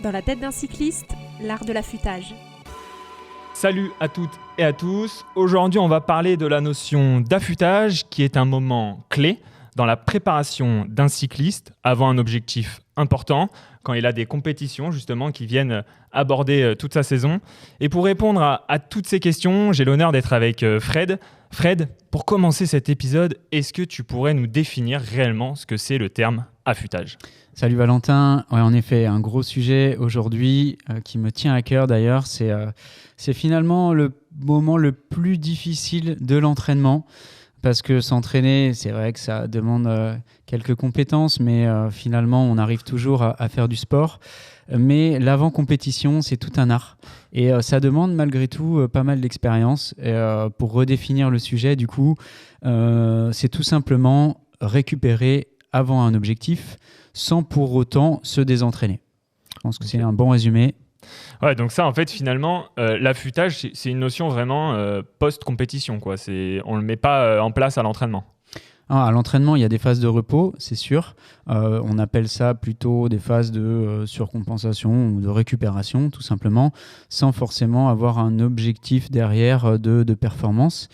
Dans la tête d'un cycliste, l'art de l'affûtage. Salut à toutes et à tous. Aujourd'hui, on va parler de la notion d'affûtage qui est un moment clé dans la préparation d'un cycliste avant un objectif important, quand il a des compétitions justement qui viennent aborder toute sa saison. Et pour répondre à toutes ces questions, j'ai l'honneur d'être avec Fred. Fred, pour commencer cet épisode, est-ce que tu pourrais nous définir réellement ce que c'est le terme affûtage ? Salut Valentin, ouais, en effet, un gros sujet aujourd'hui qui me tient à cœur d'ailleurs, c'est finalement le moment le plus difficile de l'entraînement parce que s'entraîner, c'est vrai que ça demande quelques compétences, mais finalement on arrive toujours à faire du sport. Mais l'avant-compétition, c'est tout un art et ça demande malgré tout pas mal d'expérience. Pour redéfinir le sujet, du coup, c'est tout simplement récupérer avant un objectif sans pour autant se désentraîner. Je pense que c'est un bon résumé. Ouais, donc ça, en fait, finalement, l'affûtage, c'est une notion vraiment post-compétition, quoi. On ne le met pas en place à l'entraînement. À l'entraînement, il y a des phases de repos, c'est sûr. On appelle ça plutôt des phases de surcompensation ou de récupération, tout simplement, sans forcément avoir un objectif derrière de performance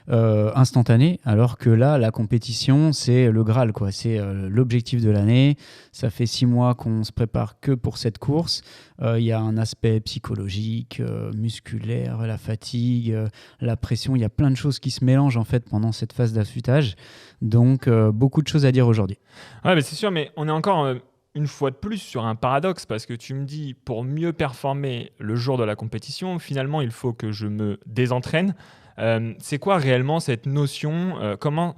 instantané, alors que là, la compétition, c'est le Graal, quoi. C'est l'objectif de l'année. Ça fait 6 mois qu'on se prépare que pour cette course. Il y a un aspect psychologique, musculaire, la fatigue, la pression. Il y a plein de choses qui se mélangent en fait pendant cette phase d'affûtage. Donc, beaucoup de choses à dire aujourd'hui. Ouais, mais c'est sûr, mais on est encore une fois de plus sur un paradoxe parce que tu me dis, pour mieux performer le jour de la compétition, finalement, il faut que je me désentraîne. C'est quoi réellement cette notion comment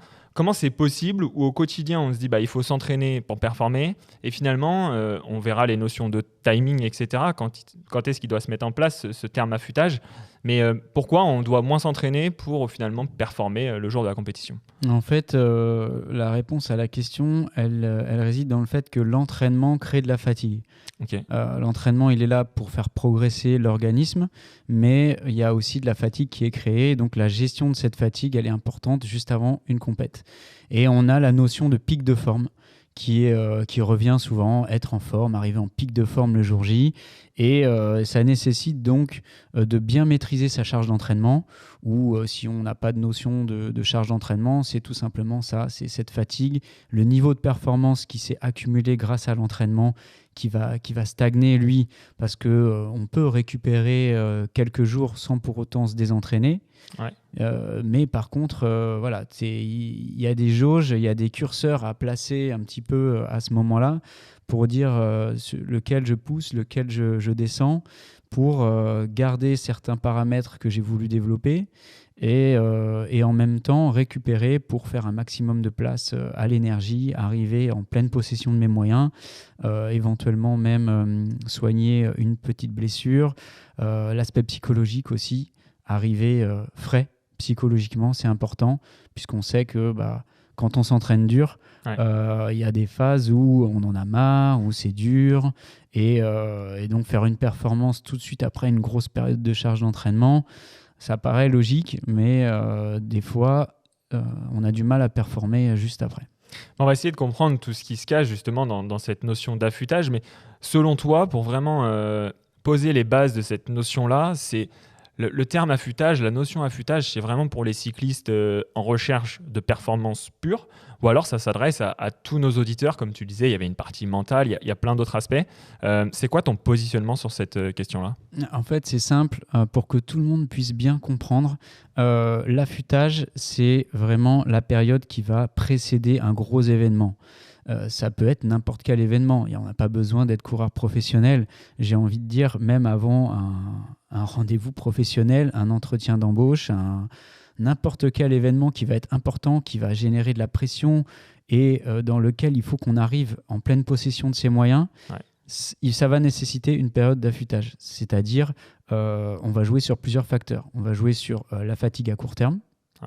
c'est possible où au quotidien on se dit il faut s'entraîner pour performer et finalement on verra les notions de timing, etc. Quand est-ce qu'il doit se mettre en place ce terme affûtage, mais pourquoi on doit moins s'entraîner pour finalement performer le jour de la compétition ? En fait, la réponse à la question, elle réside dans le fait que l'entraînement crée de la fatigue. Okay. L'entraînement, il est là pour faire progresser l'organisme, mais il y a aussi de la fatigue qui est créée. Donc la gestion de cette fatigue, elle est importante juste avant une compète. Et on a la notion de pic de forme qui revient souvent, être en forme, arriver en pic de forme le jour J. Et ça nécessite donc de bien maîtriser sa charge d'entraînement, ou si on n'a pas de notion de charge d'entraînement, c'est tout simplement ça, c'est cette fatigue, le niveau de performance qui s'est accumulé grâce à l'entraînement, qui va stagner lui, parce qu'on peut récupérer quelques jours sans pour autant se désentraîner. Ouais. Mais par contre, il y a des jauges, il y a des curseurs à placer un petit peu à ce moment-là pour dire lequel je pousse, lequel je descends, pour garder certains paramètres que j'ai voulu développer et en même temps récupérer pour faire un maximum de place à l'énergie, arriver en pleine possession de mes moyens, éventuellement même soigner une petite blessure. L'aspect psychologique aussi, arriver frais psychologiquement, c'est important, puisqu'on sait que quand on s'entraîne dur, il y a des phases où on en a marre, où c'est dur, et donc faire une performance tout de suite après une grosse période de charge d'entraînement, ça paraît logique, mais des fois, on a du mal à performer juste après. On va essayer de comprendre tout ce qui se cache justement dans cette notion d'affûtage, mais selon toi, pour vraiment poser les bases de cette notion-là, c'est le terme affûtage, la notion affûtage, c'est vraiment pour les cyclistes en recherche de performance pure, ou alors ça s'adresse à tous nos auditeurs, comme tu disais, il y avait une partie mentale, il y a plein d'autres aspects. C'est quoi ton positionnement sur cette question-là ? En fait, c'est simple, pour que tout le monde puisse bien comprendre, l'affûtage, c'est vraiment la période qui va précéder un gros événement. Ça peut être n'importe quel événement. On n'a pas besoin d'être coureur professionnel. J'ai envie de dire, même avant un rendez-vous professionnel, un entretien d'embauche, n'importe quel événement qui va être important, qui va générer de la pression et dans lequel il faut qu'on arrive en pleine possession de ses moyens, ça va nécessiter une période d'affûtage. C'est-à-dire, on va jouer sur plusieurs facteurs. On va jouer sur la fatigue à court terme.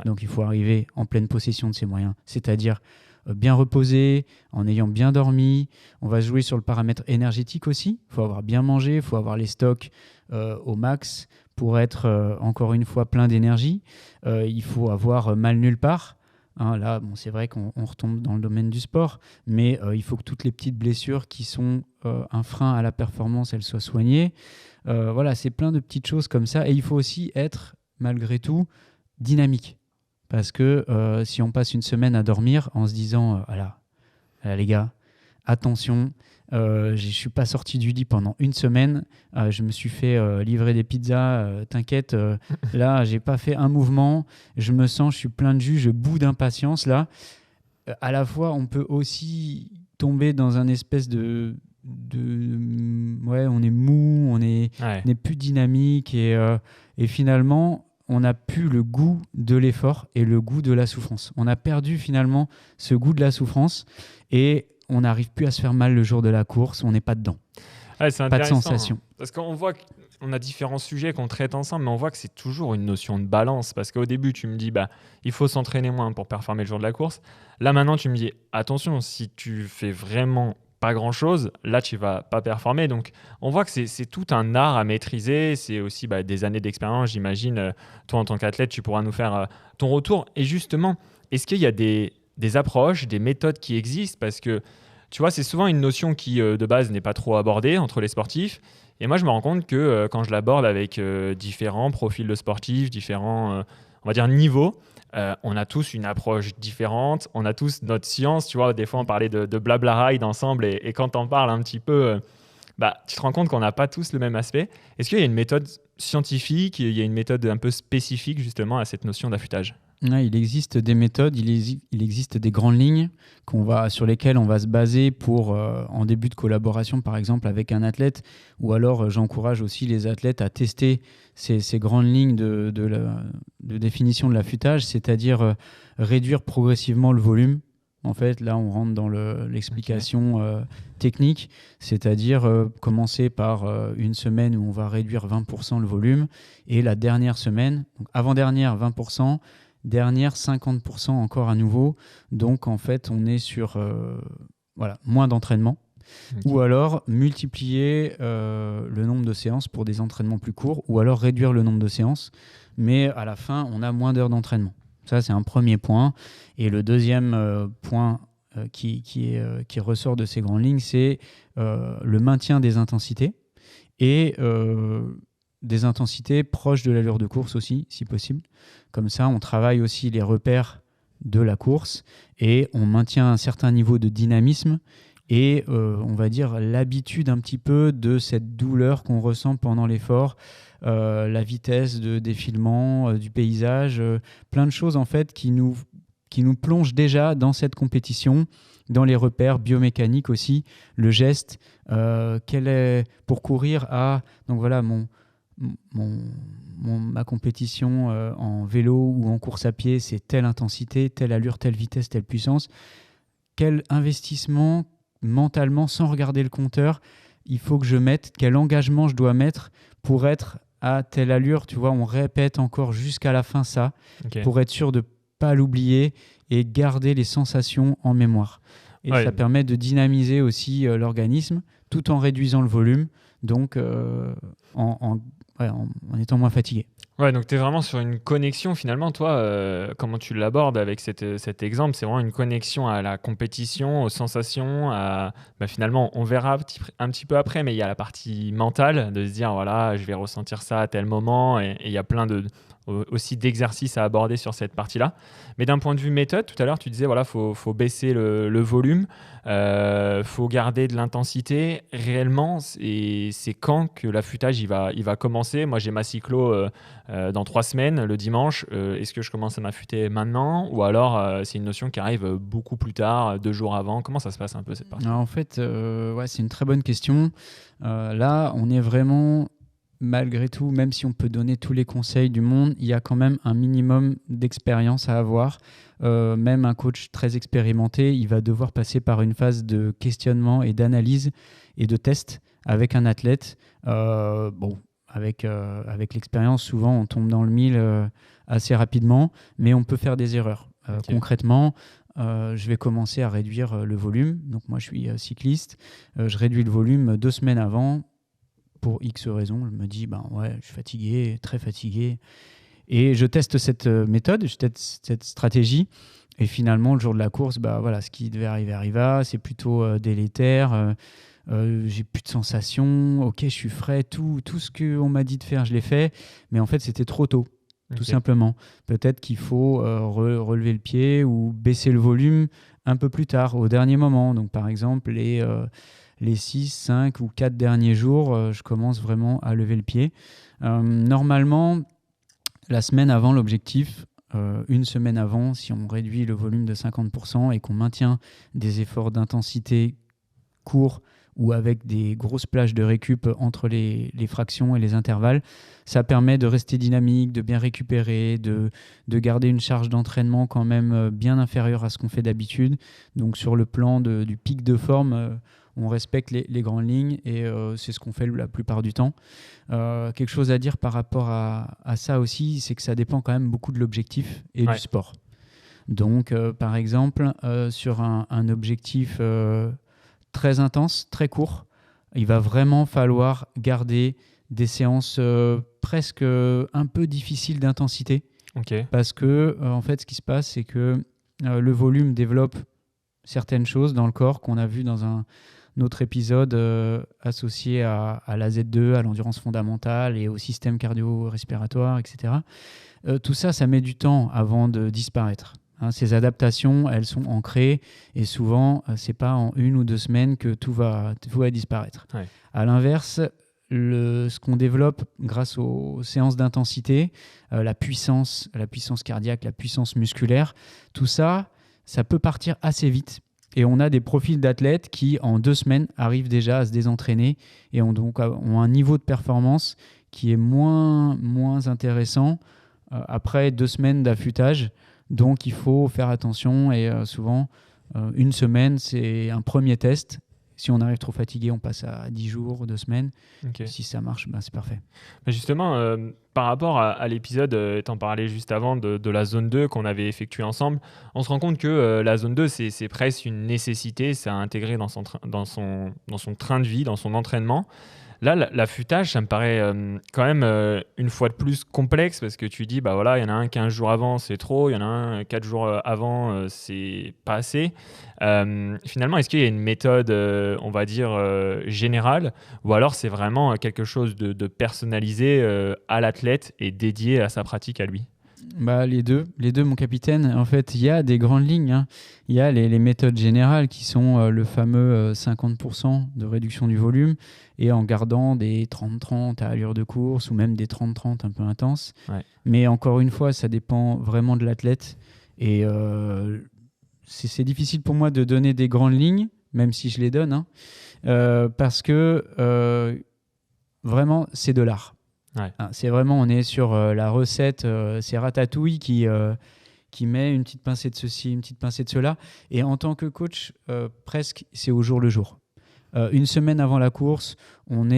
Donc, il faut arriver en pleine possession de ses moyens, c'est-à-dire bien reposé, en ayant bien dormi. On va jouer sur le paramètre énergétique aussi. Il faut avoir bien mangé, il faut avoir les stocks au max pour être, encore une fois, plein d'énergie. Il faut avoir mal nulle part. Hein, là, bon, c'est vrai qu'on retombe dans le domaine du sport, mais il faut que toutes les petites blessures qui sont un frein à la performance, elles soient soignées. Voilà, c'est plein de petites choses comme ça. Et il faut aussi être, malgré tout, dynamique. Parce que si on passe une semaine à dormir en se disant voilà, les gars, attention, je ne suis pas sorti du lit pendant une semaine, je me suis fait livrer des pizzas, t'inquiète, là, j'ai pas fait un mouvement, je me sens, je suis plein de jus, je bout d'impatience. Là, à la fois, on peut aussi tomber dans un espèce ouais, on est mou, on n'est plus dynamique et finalement, on n'a plus le goût de l'effort et le goût de la souffrance. On a perdu finalement ce goût de la souffrance et on n'arrive plus à se faire mal le jour de la course, on n'est pas dedans. Ouais, c'est pas de intéressant, sensation. Parce qu'on voit qu'on a différents sujets qu'on traite ensemble, mais on voit que c'est toujours une notion de balance. Parce qu'au début, tu me dis, il faut s'entraîner moins pour performer le jour de la course. Là, maintenant, tu me dis, attention, si tu fais vraiment pas grand-chose, là, tu vas pas performer. Donc, on voit que c'est tout un art à maîtriser. C'est aussi des années d'expérience, j'imagine. Toi, en tant qu'athlète, tu pourras nous faire ton retour. Et justement, est-ce qu'il y a des approches, des méthodes qui existent? Parce que tu vois, c'est souvent une notion qui, de base, n'est pas trop abordée entre les sportifs. Et moi, je me rends compte que quand je l'aborde avec différents profils de sportifs, différents, on va dire, niveaux, on a tous une approche différente, on a tous notre science. Tu vois, des fois, on parlait de blabla ride ensemble, et quand on parle un petit peu, tu te rends compte qu'on n'a pas tous le même aspect. Est-ce qu'il y a une méthode scientifique, il y a une méthode un peu spécifique justement à cette notion d'affûtage? Ouais, il existe des méthodes, il existe des grandes lignes sur lesquelles on va se baser pour, en début de collaboration, par exemple, avec un athlète. Ou alors, j'encourage aussi les athlètes à tester ces grandes lignes de définition de l'affûtage, c'est-à-dire réduire progressivement le volume. En fait, là, on rentre dans l'explication technique, c'est-à-dire commencer par une semaine où on va réduire 20% le volume, et la dernière semaine, donc avant-dernière 20%, dernière 50% encore à nouveau. Donc, en fait, on est sur moins d'entraînement. Okay. Ou alors multiplier le nombre de séances pour des entraînements plus courts, ou alors réduire le nombre de séances, mais à la fin, on a moins d'heures d'entraînement. Ça, c'est un premier point. Et le deuxième point qui ressort de ces grandes lignes, c'est le maintien des intensités et des intensités proches de l'allure de course aussi, si possible. Comme ça, on travaille aussi les repères de la course et on maintient un certain niveau de dynamisme et on va dire l'habitude un petit peu de cette douleur qu'on ressent pendant l'effort, la vitesse de défilement du paysage, plein de choses en fait qui nous plongent déjà dans cette compétition, dans les repères biomécaniques aussi, le geste, quel est pour courir à... Donc voilà, ma compétition en vélo ou en course à pied, c'est telle intensité, telle allure, telle vitesse, telle puissance. Quel investissement mentalement, sans regarder le compteur, il faut que je mette, quel engagement je dois mettre pour être à telle allure. Tu vois, on répète encore jusqu'à la fin ça, pour être sûr de ne pas l'oublier et garder les sensations en mémoire. Et ça permet de dynamiser aussi l'organisme tout en réduisant le volume, donc en étant moins fatigué. Ouais, donc tu es vraiment sur une connexion finalement, toi, comment tu l'abordes avec cet exemple, c'est vraiment une connexion à la compétition, aux sensations, finalement on verra un petit peu après, mais il y a la partie mentale de se dire voilà, je vais ressentir ça à tel moment, et il y a plein aussi d'exercices à aborder sur cette partie-là. Mais d'un point de vue méthode, tout à l'heure tu disais voilà, faut baisser le volume, faut garder de l'intensité. Réellement, c'est quand que l'affûtage il va commencer? Moi j'ai ma cyclo dans 3 semaines, le dimanche. Est-ce que je commence à m'affûter maintenant, ou alors c'est une notion qui arrive beaucoup plus tard, 2 jours avant? Comment ça se passe un peu cette partie? Alors, en fait, c'est une très bonne question. Là, on est vraiment... Malgré tout, même si on peut donner tous les conseils du monde, il y a quand même un minimum d'expérience à avoir. Même un coach très expérimenté, il va devoir passer par une phase de questionnement et d'analyse et de test avec un athlète. Avec l'expérience, souvent, on tombe dans le mille assez rapidement, mais on peut faire des erreurs. Okay. Concrètement, je vais commencer à réduire le volume. Donc moi, je suis cycliste. Je réduis le volume 2 semaines avant. Pour X raisons, je me dis, je suis fatigué, très fatigué. Et je teste cette méthode, je teste cette stratégie. Et finalement, le jour de la course, ce qui devait arriver arriva. C'est plutôt délétère. J'ai plus de sensations. Ok, je suis frais. Tout ce qu'on m'a dit de faire, je l'ai fait. Mais en fait, c'était trop tôt. Tout simplement. Peut-être qu'il faut relever le pied ou baisser le volume un peu plus tard, au dernier moment. Donc, par exemple, les 6, 5 ou 4 derniers jours, je commence vraiment à lever le pied. Normalement, la semaine avant l'objectif, une semaine avant, si on réduit le volume de 50% et qu'on maintient des efforts d'intensité courts ou avec des grosses plages de récup entre les fractions et les intervalles, ça permet de rester dynamique, de bien récupérer, de garder une charge d'entraînement quand même bien inférieure à ce qu'on fait d'habitude. Donc sur le plan du pic de forme, on respecte les grandes lignes et c'est ce qu'on fait la plupart du temps. Quelque chose à dire par rapport à ça aussi, c'est que ça dépend quand même beaucoup de l'objectif et du sport. Donc par exemple, sur un objectif très intense, très court, il va vraiment falloir garder des séances presque un peu difficiles d'intensité. Parce que en fait, ce qui se passe, c'est que le volume développe certaines choses dans le corps qu'on a vu dans un autre épisode associé à la Z2, à l'endurance fondamentale et au système cardio-respiratoire, etc. Tout ça, ça met du temps avant de disparaître. Ces adaptations, elles sont ancrées et souvent, c'est pas en 1 ou 2 semaines que tout va disparaître. Ouais. À l'inverse, ce qu'on développe grâce aux séances d'intensité, la puissance cardiaque, la puissance musculaire, tout ça, ça peut partir assez vite. Et on a des profils d'athlètes qui, en 2 semaines, arrivent déjà à se désentraîner et ont un niveau de performance qui est moins intéressant après 2 semaines d'affûtage. Donc, il faut faire attention et souvent, 1 semaine, c'est un premier test. Si on arrive trop fatigué, on passe à 10 jours, 2 semaines. Si ça marche, c'est parfait. Mais justement, par rapport à l'épisode, t'en parlais juste avant, de la zone 2 qu'on avait effectué ensemble, on se rend compte que la zone 2, c'est presque une nécessité, c'est à intégrer dans son train de vie, dans son entraînement. Là, l'affûtage, ça me paraît quand même une fois de plus complexe parce que tu dis, il y en a un 15 jours avant, c'est trop, il y en a un 4 jours avant, c'est pas assez. Finalement, est-ce qu'il y a une méthode, on va dire, générale ou alors c'est vraiment quelque chose de personnalisé à l'athlète et dédié à sa pratique à lui ? Les deux, mon capitaine. En fait, il y a des grandes lignes. Il y a les méthodes générales qui sont le fameux 50% de réduction du volume et en gardant des 30-30 à allure de course ou même des 30-30 un peu intenses. Ouais. Mais encore une fois, ça dépend vraiment de l'athlète. Et c'est difficile pour moi de donner des grandes lignes, même si je les donne, parce que vraiment, c'est de l'art. Ouais. C'est vraiment, on est sur la recette, c'est Ratatouille qui met une petite pincée de ceci, une petite pincée de cela. Et en tant que coach, presque, c'est au jour le jour. 1 semaine avant la course,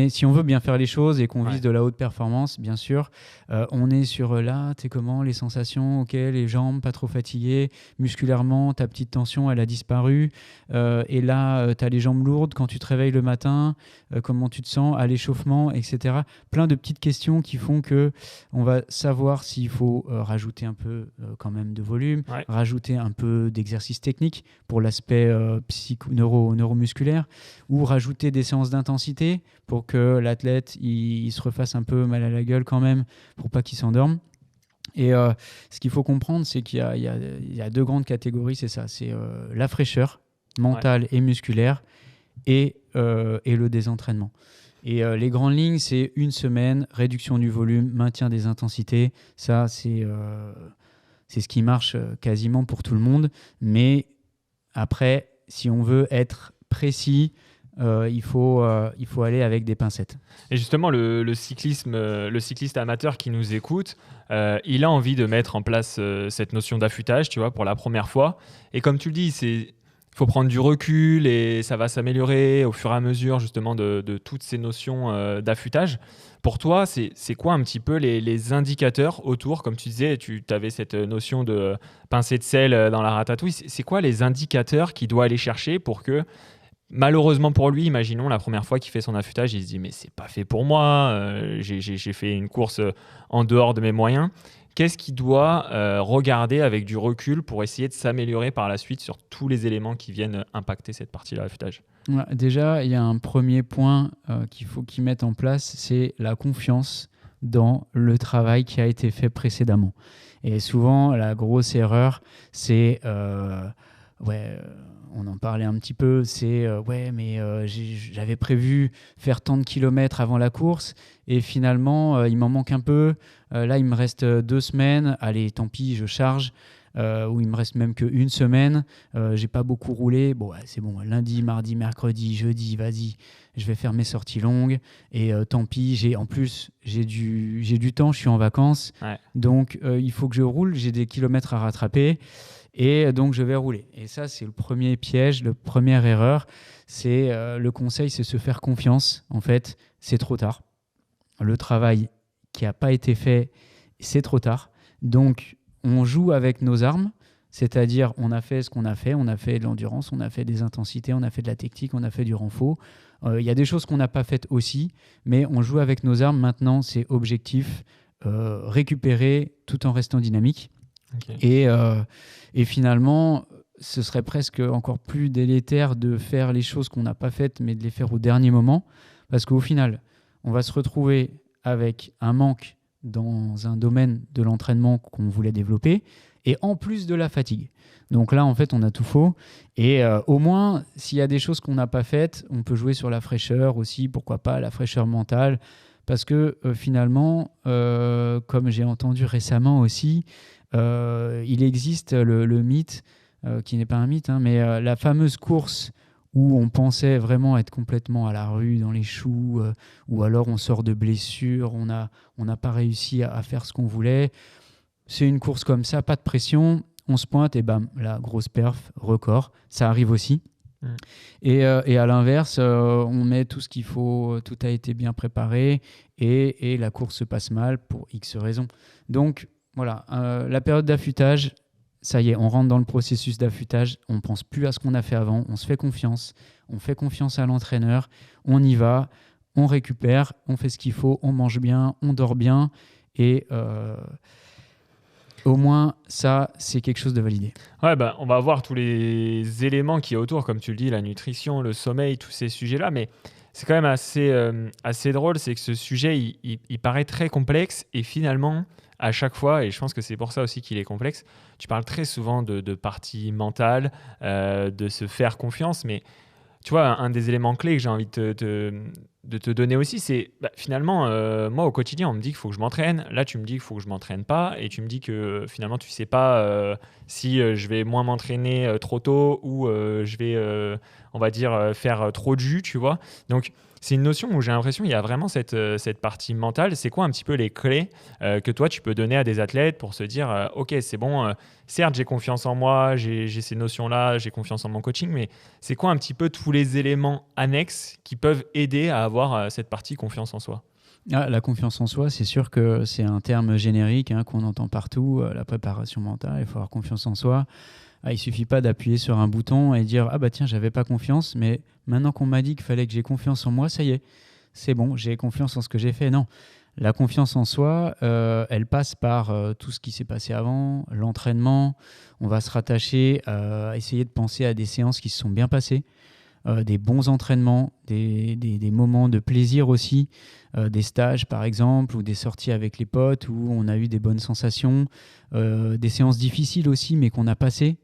si on veut bien faire les choses et qu'on vise de la haute performance, bien sûr, on est sur là, t'es comment, les sensations, ok, les jambes, pas trop fatiguées, musculairement, ta petite tension, elle a disparu, et là, t'as les jambes lourdes quand tu te réveilles le matin, comment tu te sens à l'échauffement, etc. Plein de petites questions qui font que on va savoir s'il faut rajouter un peu quand même de volume, rajouter un peu d'exercice technique pour l'aspect neuromusculaire, ou rajouter des séances d'intensité pour que l'athlète il se refasse un peu mal à la gueule quand même, pour pas qu'il s'endorme. Et ce qu'il faut comprendre, c'est qu'il y a 2 grandes catégories, c'est ça, c'est la fraîcheur mentale et musculaire et le désentraînement. Et les grandes lignes, c'est 1 semaine, réduction du volume, maintien des intensités. Ça, c'est ce qui marche quasiment pour tout le monde. Mais après, si on veut être précis, il faut aller avec des pincettes. Et justement, le cycliste amateur qui nous écoute, il a envie de mettre en place cette notion d'affûtage, tu vois, pour la première fois. Et comme tu le dis, il faut prendre du recul et ça va s'améliorer au fur et à mesure justement de toutes ces notions d'affûtage. Pour toi, c'est quoi un petit peu les indicateurs autour ? Comme tu disais, tu avais cette notion de pincée de sel dans la ratatouille. C'est quoi les indicateurs qu'il doit aller chercher pour que, malheureusement pour lui, imaginons la première fois qu'il fait son affûtage, il se dit mais c'est pas fait pour moi, j'ai fait une course en dehors de mes moyens. qu'est-ce qu'il doit regarder avec du recul pour essayer de s'améliorer par la suite sur tous les éléments qui viennent impacter cette partie de l'affûtage? Ouais, déjà, il y a un premier point qu'il faut qu'ils mettent en place, c'est la confiance dans le travail qui a été fait précédemment. Et souvent, la grosse erreur, c'est... on en parlait un petit peu, c'est j'avais prévu faire tant de kilomètres avant la course et finalement il m'en manque un peu. Là il me reste 2 semaines, allez tant pis je charge. Ou il me reste même qu'une semaine, j'ai pas beaucoup roulé. Bon, c'est bon, lundi, mardi, mercredi, jeudi, vas-y, je vais faire mes sorties longues et tant pis. J'ai du temps, je suis en vacances, donc il faut que je roule, j'ai des kilomètres à rattraper. Et donc, je vais rouler. Et ça, c'est le premier piège, la première erreur. C'est le conseil, c'est se faire confiance. En fait, c'est trop tard. Le travail qui n'a pas été fait, c'est trop tard. Donc, on joue avec nos armes. C'est-à-dire, on a fait ce qu'on a fait. On a fait de l'endurance, on a fait des intensités, on a fait de la technique, on a fait du renfort. Il y a des choses qu'on n'a pas faites aussi. Mais on joue avec nos armes. Maintenant, c'est objectif. Récupérer tout en restant dynamique. Okay. Et finalement, ce serait presque encore plus délétère de faire les choses qu'on n'a pas faites, mais de les faire au dernier moment. Parce qu'au final, on va se retrouver avec un manque dans un domaine de l'entraînement qu'on voulait développer, et en plus de la fatigue. Donc là, en fait, on a tout faux. Et au moins, s'il y a des choses qu'on n'a pas faites, on peut jouer sur la fraîcheur aussi, pourquoi pas la fraîcheur mentale. Parce que finalement, comme j'ai entendu récemment aussi, il existe le mythe, qui n'est pas un mythe, mais la fameuse course où on pensait vraiment être complètement à la rue, dans les choux, ou alors on sort de blessure, on n'a pas réussi à faire ce qu'on voulait. C'est une course comme ça, pas de pression, on se pointe et bam, la grosse perf, record, ça arrive aussi. Et à l'inverse, on met tout ce qu'il faut, tout a été bien préparé et la course se passe mal pour X raisons. Donc voilà, la période d'affûtage, ça y est, on rentre dans le processus d'affûtage, on ne pense plus à ce qu'on a fait avant, on se fait confiance, on fait confiance à l'entraîneur, on y va, on récupère, on fait ce qu'il faut, on mange bien, on dort bien et... au moins, ça, c'est quelque chose de validé. Ouais, on va voir tous les éléments qui y a autour, comme tu le dis, la nutrition, le sommeil, tous ces sujets-là. Mais c'est quand même assez drôle, c'est que ce sujet, il paraît très complexe. Et finalement, à chaque fois, et je pense que c'est pour ça aussi qu'il est complexe, tu parles très souvent de partie mentale, de se faire confiance. Mais tu vois, un des éléments clés que j'ai envie de te donner aussi, c'est finalement, moi au quotidien, on me dit qu'il faut que je m'entraîne. Là, tu me dis qu'il faut que je m'entraîne pas. Et tu me dis que finalement, tu sais pas si je vais moins m'entraîner trop tôt ou je vais, on va dire, faire trop de jus, tu vois. Donc, c'est une notion où j'ai l'impression qu'il y a vraiment cette partie mentale. C'est quoi un petit peu les clés que toi, tu peux donner à des athlètes pour se dire ok, c'est bon, certes, j'ai confiance en moi, j'ai ces notions-là, j'ai confiance en mon coaching, mais c'est quoi un petit peu tous les éléments annexes qui peuvent aider à avoir cette partie confiance en soi? La confiance en soi, c'est sûr que c'est un terme générique qu'on entend partout. La préparation mentale, il faut avoir confiance en soi. Il ne suffit pas d'appuyer sur un bouton et dire « Ah bah tiens, j'avais pas confiance, mais maintenant qu'on m'a dit qu'il fallait que j'ai confiance en moi, ça y est, c'est bon, j'ai confiance en ce que j'ai fait. » Non, la confiance en soi, elle passe par tout ce qui s'est passé avant, l'entraînement. On va se rattacher à essayer de penser à des séances qui se sont bien passées, des bons entraînements, des moments de plaisir aussi, des stages par exemple, ou des sorties avec les potes où on a eu des bonnes sensations, des séances difficiles aussi mais qu'on a passées.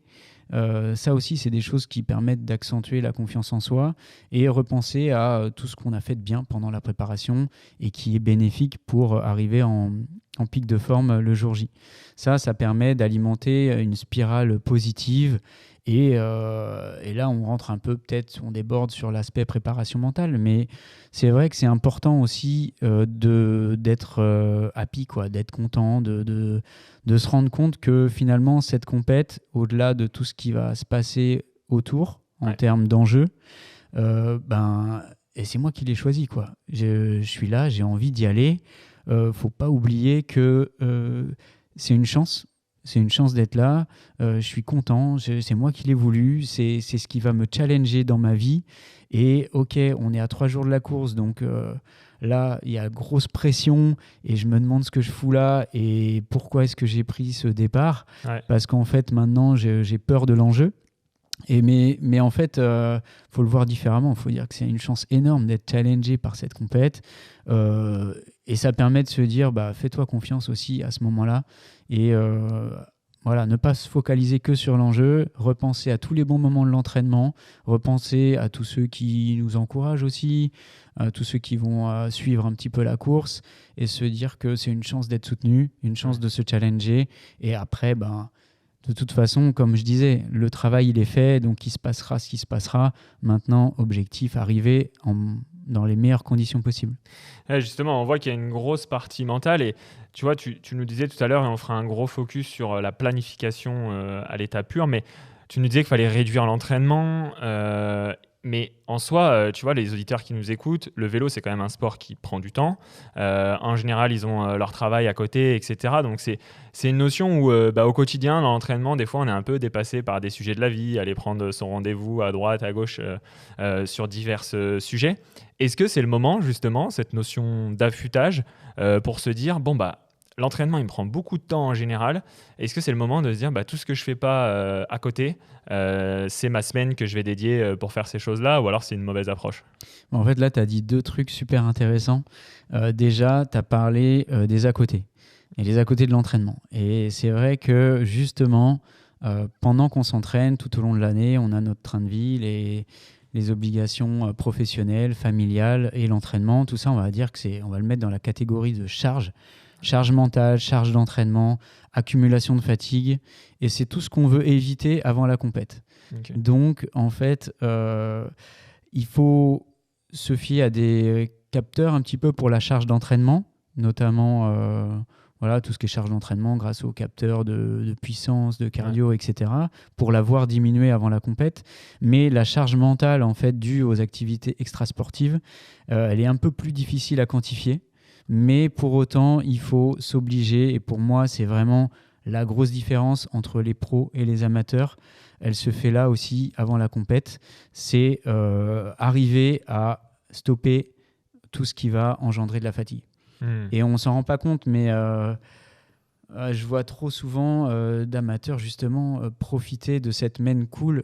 Ça aussi, c'est des choses qui permettent d'accentuer la confiance en soi et repenser à tout ce qu'on a fait de bien pendant la préparation et qui est bénéfique pour arriver en pic de forme le jour J. Ça permet d'alimenter une spirale positive et là, on rentre un peu, peut-être, on déborde sur l'aspect préparation mentale, mais c'est vrai que c'est important aussi d'être happy, d'être content, de se rendre compte que finalement, cette compète, au-delà de tout ce qui va se passer autour, en termes d'enjeux, et c'est moi qui l'ai choisi, Je suis là, j'ai envie d'y aller. Faut pas oublier que c'est une chance. C'est une chance d'être là, je suis content, c'est moi qui l'ai voulu, c'est ce qui va me challenger dans ma vie. Et ok, on est à 3 jours de la course, donc là, il y a grosse pression et je me demande ce que je fous là et pourquoi est-ce que j'ai pris ce départ. Ouais. Parce qu'en fait, maintenant, j'ai peur de l'enjeu. Mais en fait, faut le voir différemment. Il faut dire que c'est une chance énorme d'être challengé par cette compète. Et ça permet de se dire, fais-toi confiance aussi à ce moment-là. Et voilà, ne pas se focaliser que sur l'enjeu, repenser à tous les bons moments de l'entraînement, repenser à tous ceux qui nous encouragent aussi, à tous ceux qui vont suivre un petit peu la course et se dire que c'est une chance d'être soutenu, une chance de se challenger. Et après, de toute façon, comme je disais, le travail, il est fait, donc il se passera ce qui se passera. Maintenant, objectif, arriver dans les meilleures conditions possibles. Ouais, justement, on voit qu'il y a une grosse partie mentale et tu vois, tu nous disais tout à l'heure, et on fera un gros focus sur la planification à l'état pur, mais tu nous disais qu'il fallait réduire l'entraînement. Mais en soi, tu vois, les auditeurs qui nous écoutent, le vélo, c'est quand même un sport qui prend du temps. En général, ils ont leur travail à côté, etc. Donc, c'est une notion où, au quotidien, dans l'entraînement, des fois, on est un peu dépassé par des sujets de la vie, aller prendre son rendez-vous à droite, à gauche, sur divers sujets. Est-ce que c'est le moment, justement, cette notion d'affûtage, pour se dire, l'entraînement, il me prend beaucoup de temps en général. Est-ce que c'est le moment de se dire, tout ce que je ne fais pas à côté, c'est ma semaine que je vais dédier pour faire ces choses-là, ou alors c'est une mauvaise approche? En fait, là, tu as dit deux trucs super intéressants. Déjà, tu as parlé des à côté, et les à côté de l'entraînement. Et c'est vrai que, justement, pendant qu'on s'entraîne tout au long de l'année, on a notre train de vie, les obligations professionnelles, familiales et l'entraînement. Tout ça, on va dire on va le mettre dans la catégorie de charge. Charge mentale, charge d'entraînement, accumulation de fatigue. Et c'est tout ce qu'on veut éviter avant la compète. Okay. Donc, en fait, il faut se fier à des capteurs un petit peu pour la charge d'entraînement, notamment tout ce qui est charge d'entraînement grâce aux capteurs de puissance, de cardio, etc., pour la voir diminuer avant la compète. Mais la charge mentale, en fait, due aux activités extrasportives, elle est un peu plus difficile à quantifier. Mais pour autant, il faut s'obliger. Et pour moi, c'est vraiment la grosse différence entre les pros et les amateurs. Elle se fait là aussi avant la compète. C'est arriver à stopper tout ce qui va engendrer de la fatigue. Et on ne s'en rend pas compte, mais je vois trop souvent d'amateurs justement profiter de cette semaine cool,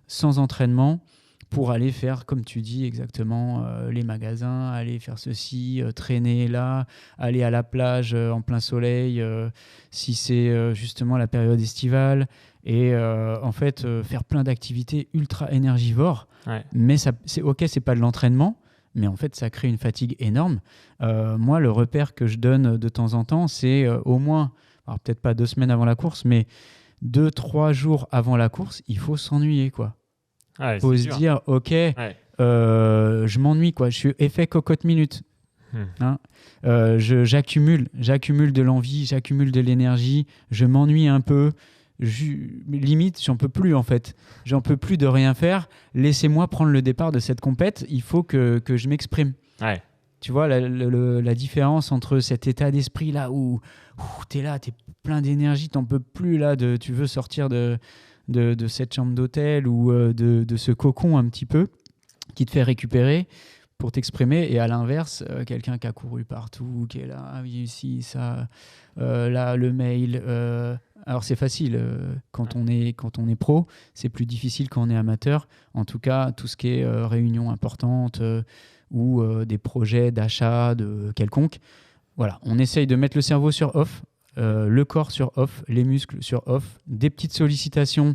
sans entraînement, pour aller faire, comme tu dis exactement, les magasins, aller faire ceci, traîner là, aller à la plage en plein soleil, si c'est justement la période estivale, et en fait faire plein d'activités ultra énergivores. Ouais. Mais c'est ok, c'est pas de l'entraînement, mais en fait ça crée une fatigue énorme. Moi, le repère que je donne de temps en temps, c'est au moins, alors peut-être pas 2 semaines avant la course, mais 2-3 jours avant la course, il faut s'ennuyer, quoi. Ouais, Faut se dire, ok, je m'ennuie, quoi. Je suis effet cocotte minute. Hein, j'accumule de l'envie, j'accumule de l'énergie, je m'ennuie un peu. Limite, j'en peux plus, en fait. J'en peux plus de rien faire. Laissez-moi prendre le départ de cette compète. Il faut que je m'exprime. Ouais. Tu vois la différence entre cet état d'esprit là où t'es là, t'es plein d'énergie, t'en peux plus là, tu veux sortir de cette chambre d'hôtel ou de ce cocon un petit peu qui te fait récupérer pour t'exprimer, et à l'inverse, quelqu'un qui a couru partout, qui est là, ah oui, ici, ça, là, le mail. Alors c'est facile quand on est pro, c'est plus difficile quand on est amateur. En tout cas, tout ce qui est réunion importante ou des projets d'achat de quelconque, voilà, on essaye de mettre le cerveau sur off. Le corps sur off, les muscles sur off, des petites sollicitations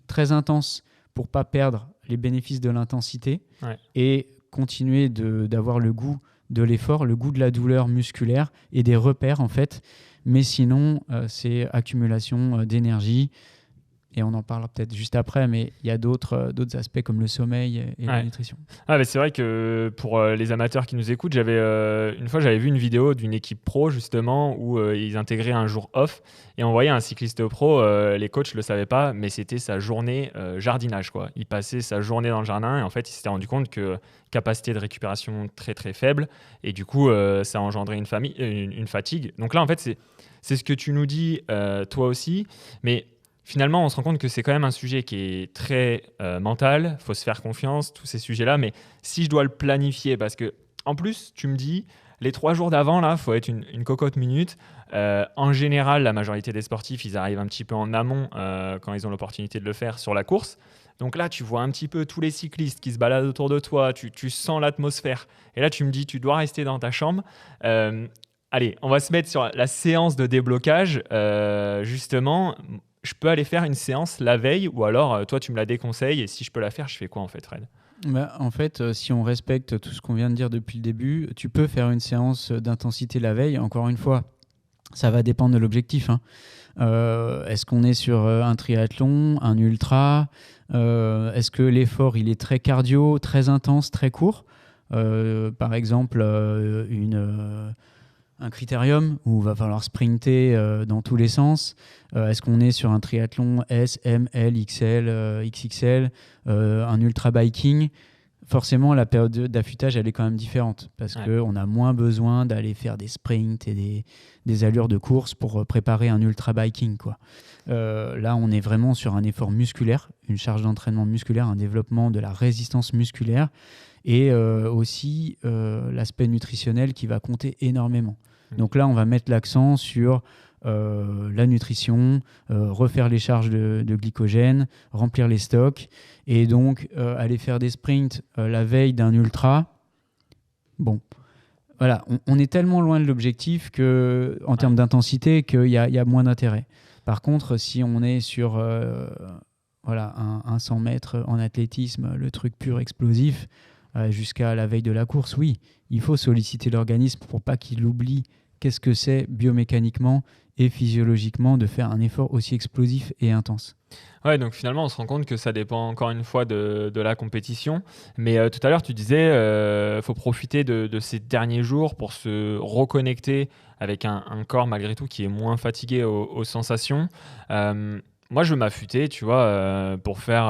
très intenses pour pas perdre les bénéfices de l'intensité et continuer d'avoir le goût de l'effort, le goût de la douleur musculaire et des repères en fait. Mais sinon, c'est accumulation d'énergie. Et on en parlera peut-être juste après, mais il y a d'autres aspects comme le sommeil et la nutrition. Ah, mais c'est vrai que pour les amateurs qui nous écoutent, une fois j'avais vu une vidéo d'une équipe pro justement où ils intégraient un jour off et on voyait un cycliste pro, les coachs ne le savaient pas, mais c'était sa journée jardinage, quoi. Il passait sa journée dans le jardin et en fait il s'était rendu compte que capacité de récupération très très faible et du coup ça a engendré une fatigue. Donc là en fait c'est ce que tu nous dis toi aussi, mais finalement, on se rend compte que c'est quand même un sujet qui est très mental, il faut se faire confiance, tous ces sujets-là, mais si je dois le planifier, parce que en plus, tu me dis, les 3 jours d'avant, là, il faut être une cocotte minute. En général, la majorité des sportifs, ils arrivent un petit peu en amont quand ils ont l'opportunité de le faire sur la course. Donc là, tu vois un petit peu tous les cyclistes qui se baladent autour de toi, tu sens l'atmosphère. Et là, tu me dis, tu dois rester dans ta chambre. Allez, on va se mettre sur la séance de déblocage. Justement, je peux aller faire une séance la veille ou alors toi, tu me la déconseilles et si je peux la faire, je fais quoi en fait, Red? En fait, si on respecte tout ce qu'on vient de dire depuis le début, tu peux faire une séance d'intensité la veille. Encore une fois, ça va dépendre de l'objectif, hein. Est-ce qu'on est sur un triathlon, un ultra? Est-ce que l'effort il est très cardio, très intense, très court? Par exemple, un critérium où il va falloir sprinter dans tous les sens. Est-ce qu'on est sur un triathlon S, M, L, XL, XXL, un ultra biking? Forcément, la période d'affûtage, elle est quand même différente parce qu'on a moins besoin d'aller faire des sprints et des allures de course pour préparer un ultra biking, quoi. Là, on est vraiment sur un effort musculaire, une charge d'entraînement musculaire, un développement de la résistance musculaire et aussi l'aspect nutritionnel qui va compter énormément. Donc là, on va mettre l'accent sur la nutrition, refaire les charges de glycogène, remplir les stocks et donc aller faire des sprints la veille d'un ultra. Bon, voilà, on est tellement loin de l'objectif en termes d'intensité qu'il y a moins d'intérêt. Par contre, si on est sur un 100 mètres en athlétisme, le truc pur explosif, jusqu'à la veille de la course, oui, il faut solliciter l'organisme pour pas qu'il oublie qu'est-ce que c'est biomécaniquement et physiologiquement de faire un effort aussi explosif et intense. Ouais, donc finalement, on se rend compte que ça dépend encore une fois de la compétition. Mais tout à l'heure, tu disais faut profiter de ces derniers jours pour se reconnecter avec un corps malgré tout qui est moins fatigué aux sensations. Moi, je veux m'affûter, tu vois, pour faire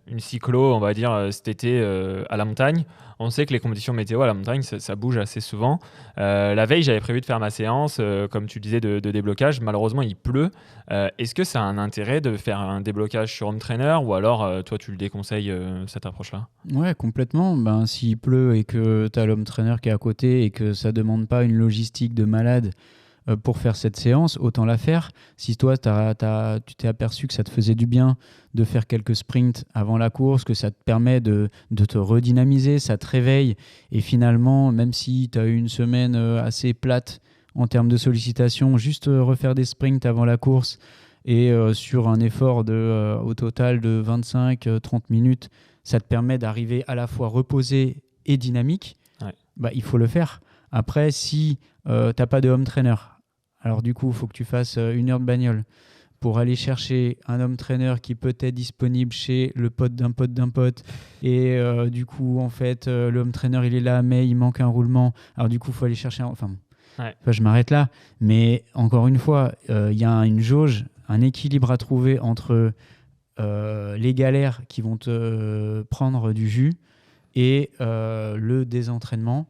une cyclo, on va dire, cet été à la montagne. On sait que les conditions météo à la montagne, ça bouge assez souvent. La veille, j'avais prévu de faire ma séance, comme tu disais, de déblocage. Malheureusement, il pleut. Est-ce que ça a un intérêt de faire un déblocage sur home trainer ou alors, toi, tu le déconseilles, cette approche-là? Ouais, complètement. S'il pleut et que tu as l'home trainer qui est à côté et que ça ne demande pas une logistique de malade pour faire cette séance, autant la faire. Si toi, tu t'es aperçu que ça te faisait du bien de faire quelques sprints avant la course, que ça te permet de te redynamiser, ça te réveille. Et finalement, même si tu as eu une semaine assez plate en termes de sollicitation, juste refaire des sprints avant la course et sur un effort au total de 25-30 minutes, ça te permet d'arriver à la fois reposé et dynamique. Il faut le faire. Après, si tu n'as pas de home trainer, alors du coup, il faut que tu fasses 1 heure de bagnole pour aller chercher un home trainer qui peut être disponible chez le pote d'un pote d'un pote. Et du coup, en fait, le home trainer, il est là, mais il manque un roulement. Alors du coup, il faut aller chercher je m'arrête là. Mais encore une fois, il y a une jauge, un équilibre à trouver entre les galères qui vont te prendre du jus et le désentraînement.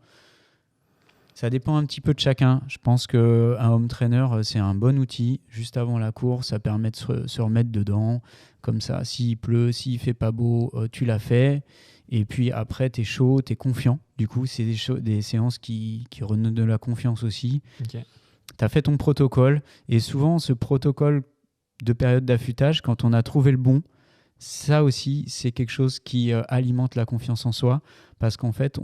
Ça dépend un petit peu de chacun. Je pense qu'un home trainer, c'est un bon outil. Juste avant la course, ça permet de se remettre dedans. Comme ça, s'il pleut, s'il fait pas beau, tu l'as fait. Et puis après, tu es chaud, tu es confiant. Du coup, c'est des séances qui redonnent de la confiance aussi. Okay. Tu as fait ton protocole. Et souvent, ce protocole de période d'affûtage, quand on a trouvé le bon, ça aussi, c'est quelque chose qui alimente la confiance en soi. Parce qu'en fait,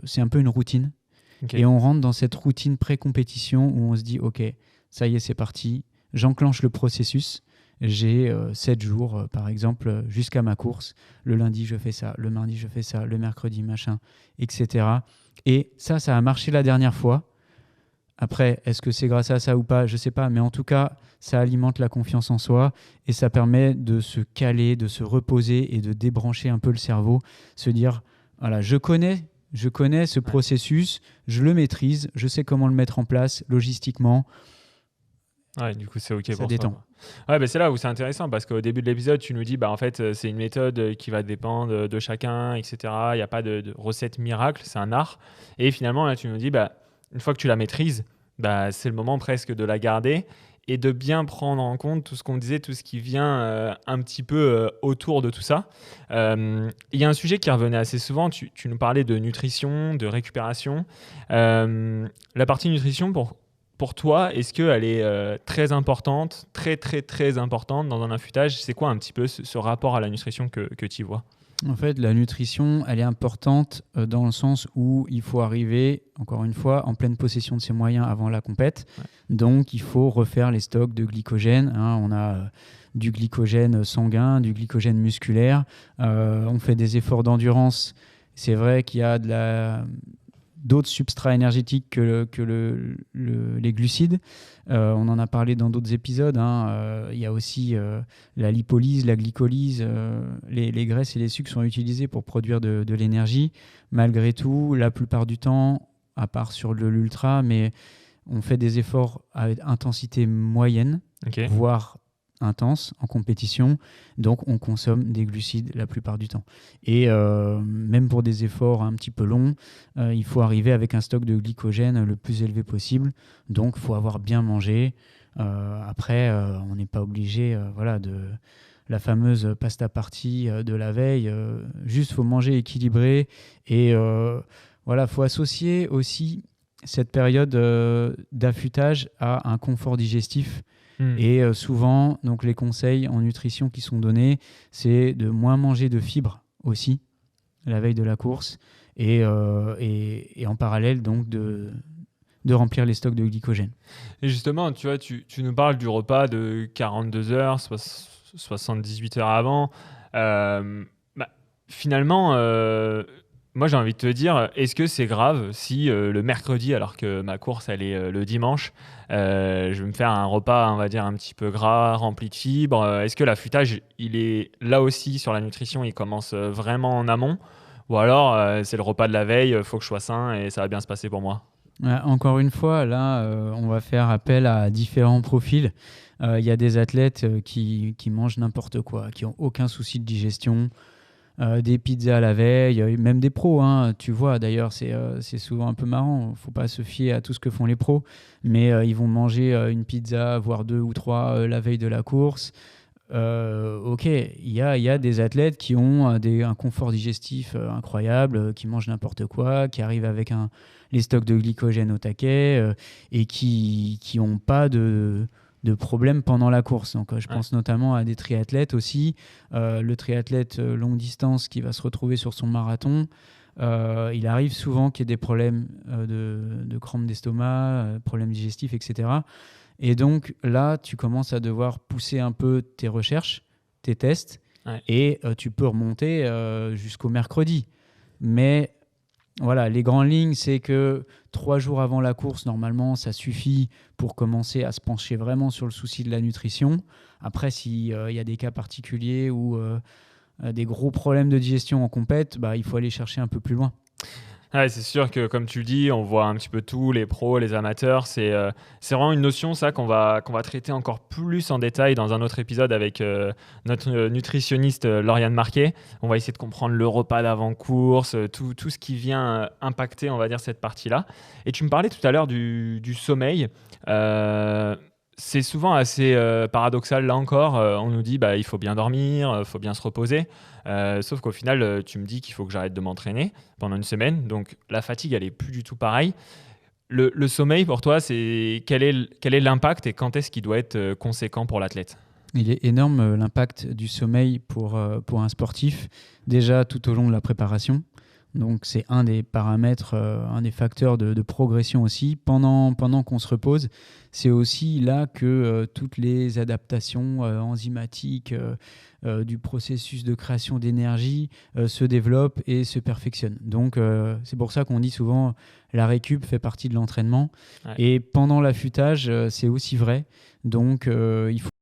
c'est un peu une routine. Okay. Et on rentre dans cette routine pré-compétition où on se dit « Ok, ça y est, c'est parti. J'enclenche le processus. J'ai 7 jours, par exemple, jusqu'à ma course. Le lundi, je fais ça. Le mardi, je fais ça. Le mercredi, machin, etc. » Et ça a marché la dernière fois. Après, est-ce que c'est grâce à ça ou pas? Je ne sais pas. Mais en tout cas, ça alimente la confiance en soi et ça permet de se caler, de se reposer et de débrancher un peu le cerveau. Se dire « Voilà, je connais ce processus, je le maîtrise, je sais comment le mettre en place logistiquement. » Ouais, du coup, c'est OK ça pour détend. Toi. Ouais, c'est là où c'est intéressant parce qu'au début de l'épisode, tu nous dis en fait, c'est une méthode qui va dépendre de chacun, etc. Il n'y a pas de recette miracle, c'est un art. Et finalement, là, tu nous dis une fois que tu la maîtrises, c'est le moment presque de la garder. et de bien prendre en compte tout ce qu'on disait, tout ce qui vient un petit peu autour de tout ça. Il y a un sujet qui revenait assez souvent, tu nous parlais de nutrition, de récupération. La partie nutrition, pour toi, est-ce qu'elle est très importante, très très très importante dans un affûtage? C'est quoi un petit peu ce rapport à la nutrition que tu y vois? En fait, la nutrition, elle est importante dans le sens où il faut arriver, encore une fois, en pleine possession de ses moyens avant la compète. Ouais. Donc, il faut refaire les stocks de glycogène. On a du glycogène sanguin, du glycogène musculaire. On fait des efforts d'endurance. C'est vrai qu'il y a d'autres substrats énergétiques que les glucides. On en a parlé dans d'autres épisodes. Il y a aussi la lipolyse, la glycolyse. Les graisses et les sucres sont utilisés pour produire de l'énergie. Malgré tout, la plupart du temps, à part sur l'ultra, mais on fait des efforts à intensité moyenne, Okay. voire intense en compétition, donc on consomme des glucides la plupart du temps. Et même pour des efforts un petit peu longs, il faut arriver avec un stock de glycogène le plus élevé possible, donc il faut avoir bien mangé. Après, on n'est pas obligé de la fameuse pasta party de la veille, juste faut manger équilibré et faut associer aussi cette période d'affûtage à un confort digestif. Et souvent, donc, les conseils en nutrition qui sont donnés, c'est de moins manger de fibres aussi la veille de la course et en parallèle donc de remplir les stocks de glycogène. Et justement, tu vois, tu nous parles du repas de 42 heures, 78 heures avant. Finalement, moi j'ai envie de te dire, est-ce que c'est grave si le mercredi, alors que ma course elle est le dimanche, je vais me faire un repas, on va dire, un petit peu gras, rempli de fibres. Est-ce que l'affûtage, il est là aussi sur la nutrition, il commence vraiment en amont? Ou alors c'est le repas de la veille, il faut que je sois sain et ça va bien se passer pour moi? Encore une fois, là, on va faire appel à différents profils. Il y a des athlètes qui mangent n'importe quoi, qui n'ont aucun souci de digestion. Des pizzas la veille, même des pros, tu vois, d'ailleurs c'est souvent un peu marrant, il ne faut pas se fier à tout ce que font les pros, mais ils vont manger une pizza, voire 2 ou 3 la veille de la course. Ok, il y a des athlètes qui ont un confort digestif incroyable, qui mangent n'importe quoi, qui arrivent avec les stocks de glycogène au taquet et qui n'ont pas de problèmes pendant la course. Donc, je pense notamment à des triathlètes aussi. Le triathlète longue distance qui va se retrouver sur son marathon, il arrive souvent qu'il y ait des problèmes de crampes d'estomac, problèmes digestifs, etc. Et donc là, tu commences à devoir pousser un peu tes recherches, tes tests, et tu peux remonter jusqu'au mercredi. Mais voilà, les grandes lignes, c'est que 3 jours avant la course, normalement, ça suffit pour commencer à se pencher vraiment sur le souci de la nutrition. Après, s'il y a des cas particuliers ou des gros problèmes de digestion en compète, il faut aller chercher un peu plus loin. Ouais, c'est sûr que, comme tu le dis, on voit un petit peu tout, les pros, les amateurs. C'est vraiment une notion, ça, qu'on va traiter encore plus en détail dans un autre épisode avec notre nutritionniste Lauriane Marquet. On va essayer de comprendre le repas d'avant-course, tout ce qui vient impacter, on va dire, cette partie-là. Et tu me parlais tout à l'heure du sommeil. C'est souvent assez paradoxal, là encore. On nous dit il faut bien dormir, il faut bien se reposer. Sauf qu'au final, tu me dis qu'il faut que j'arrête de m'entraîner pendant une semaine. Donc la fatigue, elle est plus du tout pareille. Le sommeil, pour toi, quel est l'impact et quand est-ce qu'il doit être conséquent pour l'athlète? Il est énorme l'impact du sommeil pour un sportif, déjà tout au long de la préparation. Donc c'est un des paramètres, un des facteurs de progression aussi. Pendant qu'on se repose, c'est aussi là que toutes les adaptations enzymatiques du processus de création d'énergie se développent et se perfectionnent. Donc c'est pour ça qu'on dit souvent la récup fait partie de l'entraînement. Ouais. Et pendant l'affûtage, c'est aussi vrai. Donc il faut